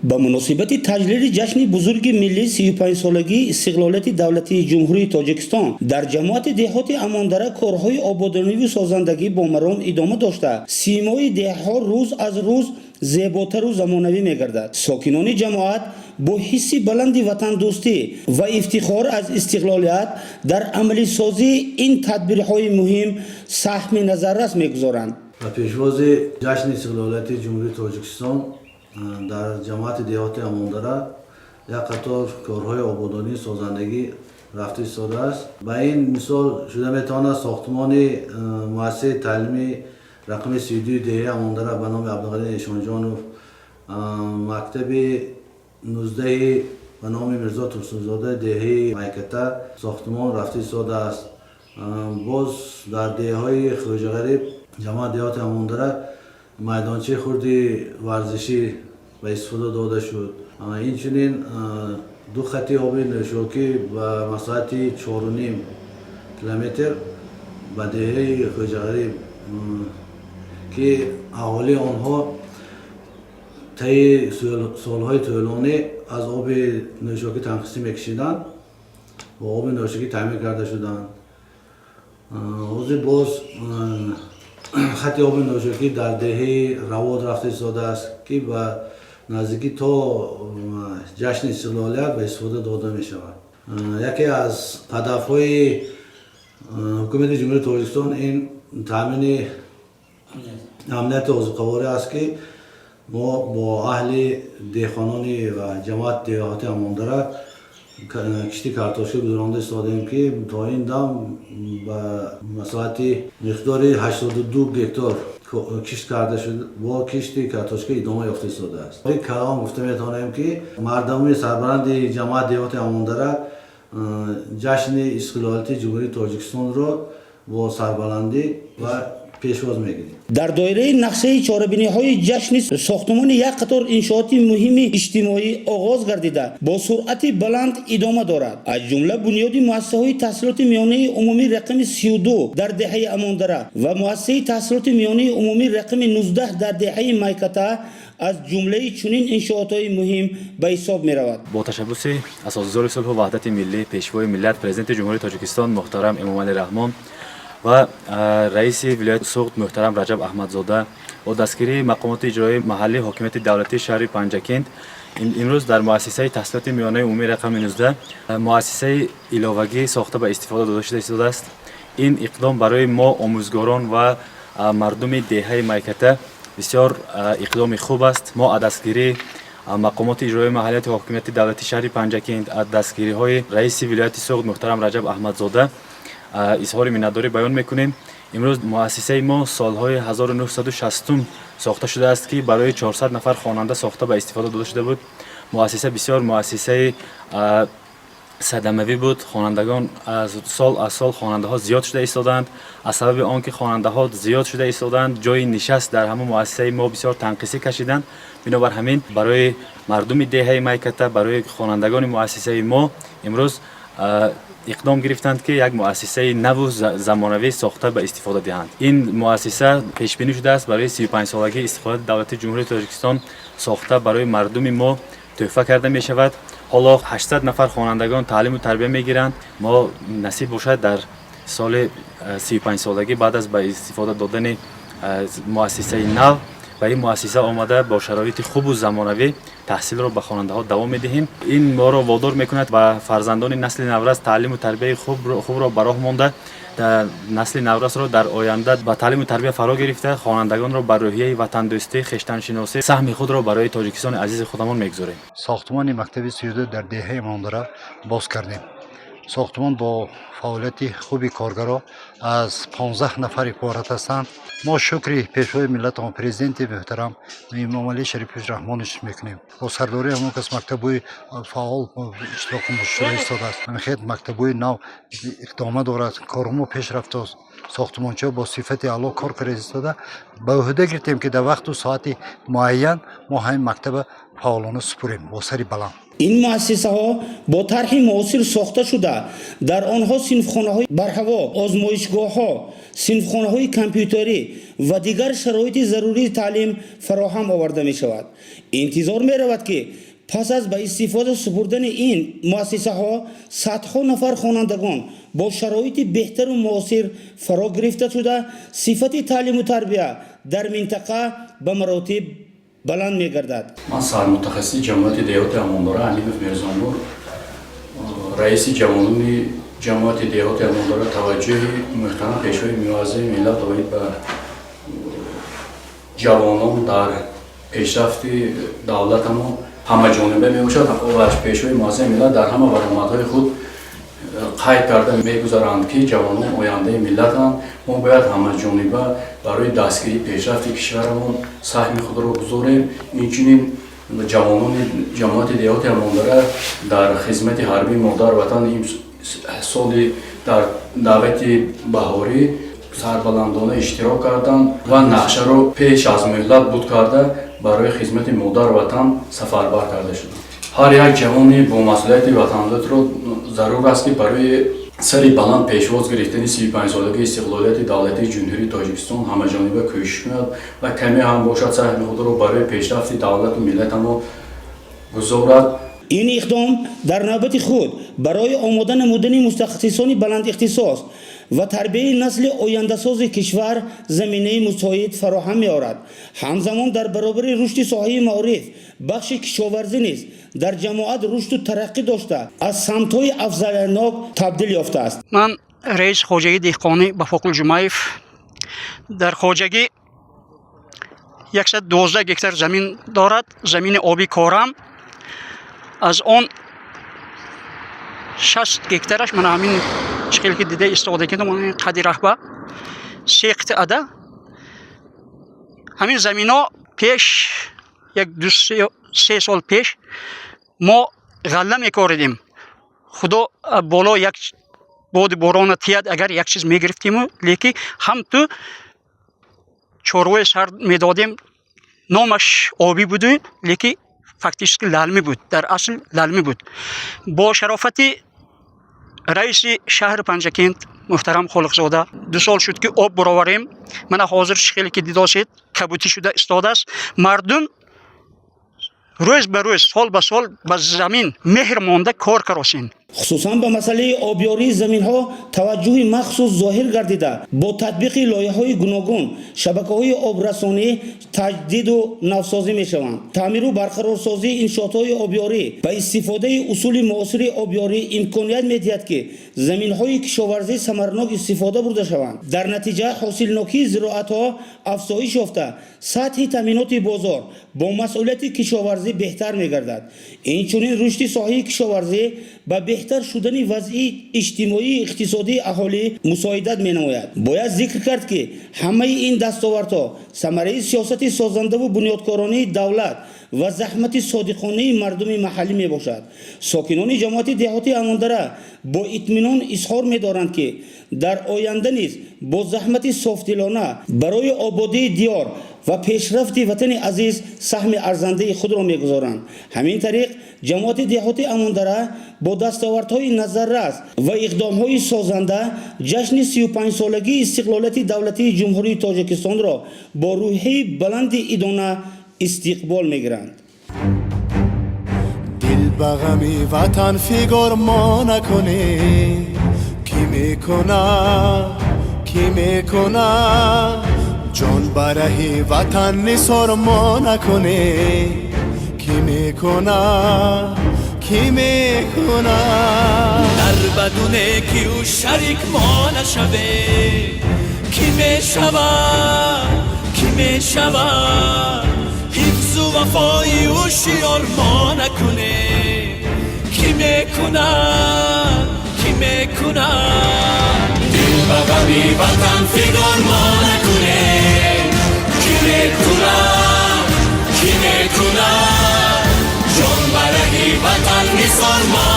با مناسبت تجلیل جشن بزرگ ملی 35 سالگی استقلالیت دولتی جمهوری تاجیکستان در جماعت دهات اماندره کارهای آبادانی و سازندگی با مرام ادامه داشته، سیمای دهها روز از روز زیباتر و زمانوی می‌گردد. ساکنان جماعت با حس بلند وطن دوستی و افتخار از استقلالیت در عملی سازی این تدبیرهای مهم سهم نظر می‌گذارند. و پیشواز جشن استقلالیت جمهوری تاجیکستان در جماعت دهات اماندره یک قطار کارهای آبادانی سازندگی رفته ایستاده است. با این مثال شده میتواند ساختمان مؤسسه تعلیمی رقم 32 دهه اماندره به نام عبدالغنی نشانجانوف، مکتب 19 به نام میرزا ترسونزاده دهه میکته ساختمان رفته ایستاده است. باز در دهه های خواجه غریب جماعت دهات اماندره میدانچه خردی ورزشی به استفاده داده شد. اینچنین دو خط آب نوشاکی به مساحت 4.5 کیلومتر به دهه خواجه غریب که اهالی آنها طی سالهای طولانی از آب نوشاکی تنقیصی میکشیدند و آب نوشاکی تامین کرده شدند. باز خط آب نوشاکی در دهه رواد رفته ایستاده است که به نزدیکی تا جشن استقلالیت به استفاده داده می شود. یکی از هدف‌های حکومت جمهوری تاجیکستان این تامین امنیت آذوقه‌واری است که ما با اهل دهخانانی و جماعت دهاتی اماندره کشتی کارتوشی گذرانده ایستادیم که تا این دم به مساحت مقدار 82 هکتار کشت کرده شده با کشتی کارتوشی ادامه یافته ایستاده است. این کلام گفته میتوانیم که مردمی سربلند جماعت دهاتی اماندره جشن استقلالیت جمهوری تاجیکستان را با سربلندی و پیشواز میگیریم. در دایره نقشه چاره‌بینی‌های جشن ساختمان یک قطار انشاءات مهم اجتماعی آغاز گردیده با سرعت بلند ادامه دارد. از جمله بنیاد مؤسسه‌های تحصیلات میانه عمومی رقم 32 در دهه اماندره و مؤسسه تحصیلات میانه عمومی رقم 19 در دهه میکته از جمله چنین انشاءات‌های مهم به حساب می‌رود. با تشبث اساسگزار صلح و وحدت ملی پیشوای ملت پرزیدنت جمهوری تاجیکستان محترم امامعلی رحمان و رئیس ولایت سوخت محترم رجب احمدزاده با دستگیری مقامات اجرایی محلی حاکمیت دولتی شهر پنجکند امروز در مؤسسه تحصیلات میانه عمومی رقم 19 مؤسسه علاوگی ساخته به استفاده داده شده است. این اقدام برای ما آموزگاران و مردم دهه میکته بسیار اقدام خوب است. ما دستگیری مقامات اجرایی محلیت حاکمیت دولتی شهر پنجکند دستگیری های رئیس ولایت سوخت محترم رجب احمدزاده اظهار منتداری بیان میکنیم. امروز مؤسسه ما سالهای 1960 ساخته شده است که برای 400 نفر خواننده ساخته به استفاده داده شده بود. مؤسسه بسیار مؤسسه صدموی بود. خوانندگان از سال خواننده ها زیاد شده ایستادند. از سبب آنکه خواننده ها زیاد شده ایستادند جای نشست در همه مؤسسه ما بسیار تنقیصی کشیدند. بنابر همین برای مردم دهه میکته برای خوانندگان مؤسسه ما امروز اقدام گرفتند که یک مؤسسه نو زمانوی ساخته به استفاده دهند. این مؤسسه پیش بینی شده است برای 35 سالگی استقلال دولت جمهوری تاجیکستان ساخته برای مردم ما تحفه کرده می شود. حالا 800 نفر خوانندگان تعلیم و تربیت می گیرند. ما نصیب باشد در سال 35 سالگی بعد از به استفاده دادن مؤسسه نو و این مؤسسه آمده با شرایط خوب و زمانوی تحصیل را به خواننده ها دوام میدهیم. این ما را وادار میکند و فرزندان نسل نورس تعلیم و تربیت خوب را براه مانده در نسل نورس را در آینده با تعلیم و تربیت فرا گرفته خوانندگان را بر روحیه وطن دوستی خویشتن شناسی سهم خود را برای تاجیکستان عزیز خودمان میگذاریم. ساختمان مکتب 32 در دهه اماندره باز کردیم. ساختمان با فعالیت خوبی کارگرا از 15 نفر عبارت هستند. ما شکر پیشوای ملت و پرزیدنت محترم امامعلی شریف رحمانش میکنیم. با سرداری همون کس مکتبای فعال اشتراک مشترک ایستاده است. میخواد مکتبای نو ادامه دارد. کارمون پیش رفته است. ساختمانچه با صفت اعلی کار کرده ایستاده. به عهده گرفتیم که در وقت و ساعت معین ما همین مکتب فعالانه سپریم با سری بلند. این مؤسسه ها با طرح معاصر ساخته شده، در آنها صنفخانه های برهوا، آزمایشگاه ها، صنفخانه های کامپیوتری و دیگر شرایط ضروری تعلیم فراهم آورده می شود. انتظار می رود که پس از به استفاده سپردن این مؤسسه ها صدها نفر خوانندگان با شرایط بهتر و معاصر فرا گرفته شده، صفت تعلیم و تربیه در منطقه به مراتب بلند می گردد. من سرمتخصص جمعیت دیهات امانداره علیف میرزانپور، رئیس جوانان جمعیت دیهات امانداره توجه محترم پیشوای موازی ملت باید به جوانان در پیشرفت دولتمون همه جانبه می باشد و پیشوای موازی ملت در همه برآمدهای خود قید کرده میگذارند که جوانان آینده ملتند. ما باید همه جانبه برای دستگیری پیشرفت کشورمون سهم خود را بگذاریم. اینچنین جوانان جماعت دیهات امانداره در خدمت حربی مادر وطن این سال در دعوت بهاری سربلندانه اشتراک کردند و نقشه را پیش از مهلت بود کرده برای خدمت مادر وطن سفربر کرده شدند. هر یک جوانی با مسئولیت وطنیت را ضرور است که برای سری بلند پیشواز گرفتن 35 سالگی استقلالیت دولتی جمهوری تاجیکستان همه‌جانبه کوشش کند و کمی هم باشد سهم خود را برای پیشرفت دولت و ملت ما گذارد. این اقدام در نوبت خود برای آماده نمودن متخصصان بلند اختصاص و تربیت نسل آینده‌ساز کشور زمینه مساعد فراهم می‌آورد. همزمان در برابر رشد ساحه معارف بخش کشاورزی نیز در جماعت رشد و ترقی داشته از سمت‌های افزایشناک تبدیل یافته است. من رئیس خواجگی دهقانی بفقل جمعیف در خواجگی 112 گکتار زمین دارد، زمین آبی کارم. از آن 60 گکتارش من همین شکلی که دیده استفاده کردم، من قدی رهبه 3 قطعه ده. همین زمین ها پیش یک 2-3 سال پیش ما غله میکاردیم. خدا بالا یک باد باران تیاد اگر یک چیز میگرفتیم، لیکن هم تو چاروی سر میدادیم، نامش آبی بود لیکن فاکتیسکی لالمی بود، در اصل لالمی بود. با شرافت رئیس شهر پنجکند محترم خالقزاده 2 سال شد که آب برآوریم. من حاضر خیلی که دیده است کبوتی شده استاد است. مردم روز به روز سال به سال به زمین مهر مانده کار کراسین. خصوصا به مسئله آبیاری زمین ها توجه مخصوص ظاهر گردیده. با تطبیق لایه های گوناگون شبکه های آبرسانی تجدید و نوسازی می شوند. تعمیر و برقرارسازی انشاءات های آبیاری با استفاده اصول معاصر آبیاری امکانیت می دهد که زمین های کشاورزی ثمرناک استفاده برده شوند. در نتیجه حاصلناکی زراعت ها افزایش یافته، سطح تامینات بازار با مسئولیت کشاورزی بهتر می گردد. اینچنین رشد ساحه کشاورزی با بهتر شدن وضع اجتماعی اقتصادی اهالی مساعدت می نماید. باید ذکر کرد که همه این دستاوردها ثمره سیاست سازنده و بنیادکارانه دولت و زحمت صادقانه مردم محلی می باشد. ساکنان جماعت دیهاتی امانداره با اطمینان اظهار می دارند که در آینده نیز با زحمت صافدلانه برای آبادی دیار و پیشرفت وطن عزیز سهم ارزنده خود را می‌گذارند. همین طریق جماعت دیهاتی امانداره با دستاوردهای نظررس و اقدام‌های سازنده جشن 35 سالگی استقلالیت دولتی جمهوری تاجیکستان را با روحیه بلند ادانه استقبال می‌گیرند. دل بغمی وطن فیگار ما نکنه، کی میکنه جان برای وطن نثار ما نکنه، کی میکنه در بدونه کی او شریک ما نشوه، کی میشوه حفظ و وفای او شیار ما نکنه، کی میکنه دل بغمی وطن فیگار ما نکنه، کی میکنه جان برای وطن نثار ما